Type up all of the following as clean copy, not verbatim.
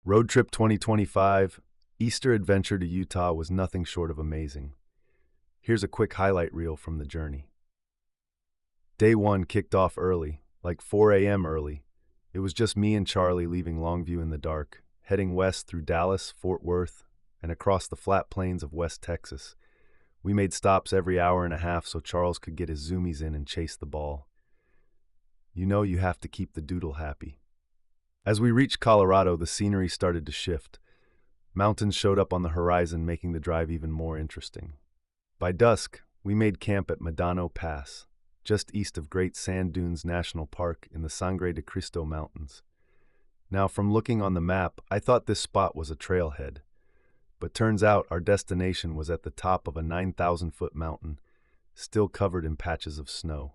Road Trip 2025, Easter Adventure to Utah was nothing short of amazing. Here's a quick highlight reel from the journey. Day 1 kicked off early, like 4 a.m. early. It was just me and Charlie leaving Longview in the dark, heading west through Dallas, Fort Worth, and across the flat plains of West Texas. We made stops every hour and a half so Charles could get his zoomies in and chase the ball. You know you have to keep the doodle happy. As we reached Colorado, the scenery started to shift. Mountains showed up on the horizon, making the drive even more interesting. By dusk, we made camp at Medano Pass, just east of Great Sand Dunes National Park in the Sangre de Cristo Mountains. Now, from looking on the map, I thought this spot was a trailhead, but turns out our destination was at the top of a 9,000-foot mountain, still covered in patches of snow.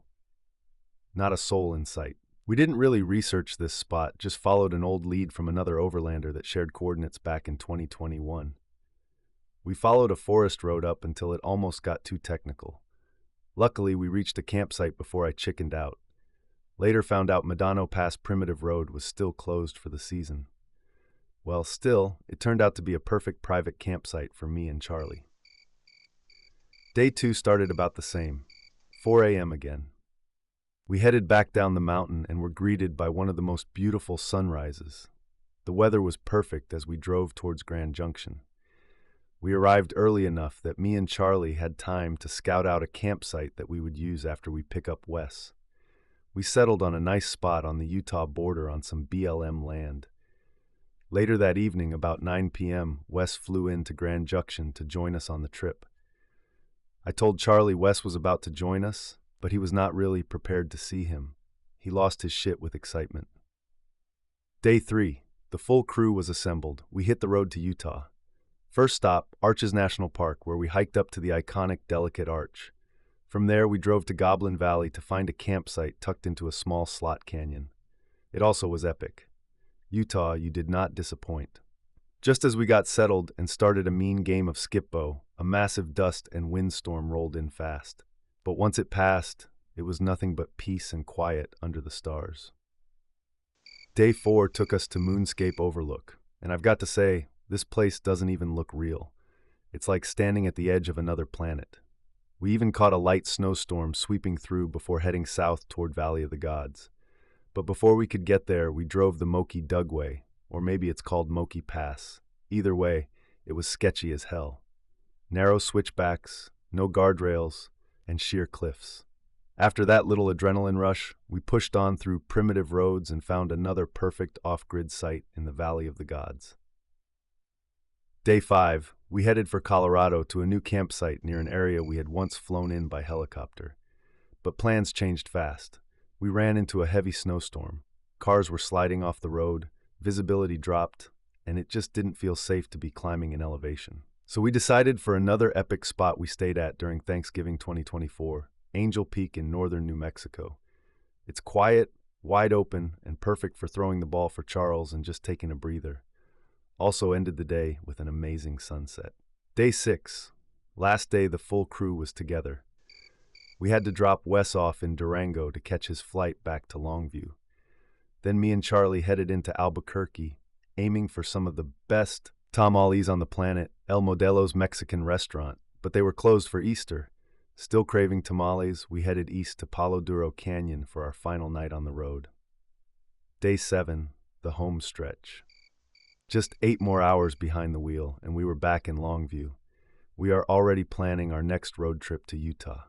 Not a soul in sight. We didn't really research this spot, just followed an old lead from another overlander that shared coordinates back in 2021. We followed a forest road up until it almost got too technical. Luckily, we reached a campsite before I chickened out. Later found out Medano Pass Primitive Road was still closed for the season. Well, still, it turned out to be a perfect private campsite for me and Charlie. Day 2 started about the same, 4 a.m. again. We headed back down the mountain and were greeted by one of the most beautiful sunrises. The weather was perfect as we drove towards Grand Junction. We arrived early enough that me and Charlie had time to scout out a campsite that we would use after we pick up Wes. We settled on a nice spot on the Utah border on some BLM land. Later that evening, about 9 p.m., Wes flew into Grand Junction to join us on the trip. I told Charlie Wes was about to join us, but he was not really prepared to see him. He lost his shit with excitement. Day 3. The full crew was assembled. We hit the road to Utah. First stop, Arches National Park, where we hiked up to the iconic Delicate Arch. From there, we drove to Goblin Valley to find a campsite tucked into a small slot canyon. It also was epic. Utah, you did not disappoint. Just as we got settled and started a mean game of skip-bo, a massive dust and windstorm rolled in fast. But once it passed, it was nothing but peace and quiet under the stars. Day 4 took us to Moonscape Overlook, and I've got to say, this place doesn't even look real. It's like standing at the edge of another planet. We even caught a light snowstorm sweeping through before heading south toward Valley of the Gods. But before we could get there, we drove the Moki Dugway, or maybe it's called Moki Pass. Either way, it was sketchy as hell. Narrow switchbacks, no guardrails, and sheer cliffs. After that little adrenaline rush, we pushed on through primitive roads and found another perfect off-grid site in the Valley of the Gods. Day 5, we headed for Colorado to a new campsite near an area we had once flown in by helicopter. But plans changed fast. We ran into a heavy snowstorm. Cars were sliding off the road, visibility dropped, and it just didn't feel safe to be climbing in elevation. So we decided for another epic spot we stayed at during Thanksgiving 2024, Angel Peak in northern New Mexico. It's quiet, wide open, and perfect for throwing the ball for Charles and just taking a breather. Also ended the day with an amazing sunset. Day 6. Last day the full crew was together. We had to drop Wes off in Durango to catch his flight back to Longview. Then me and Charlie headed into Albuquerque, aiming for some of the best tamales on the planet, El Modelo's Mexican restaurant, but they were closed for Easter. Still craving tamales, we headed east to Palo Duro Canyon for our final night on the road. Day 7, the home stretch. Just 8 more hours behind the wheel, and we were back in Longview. We are already planning our next road trip to Utah.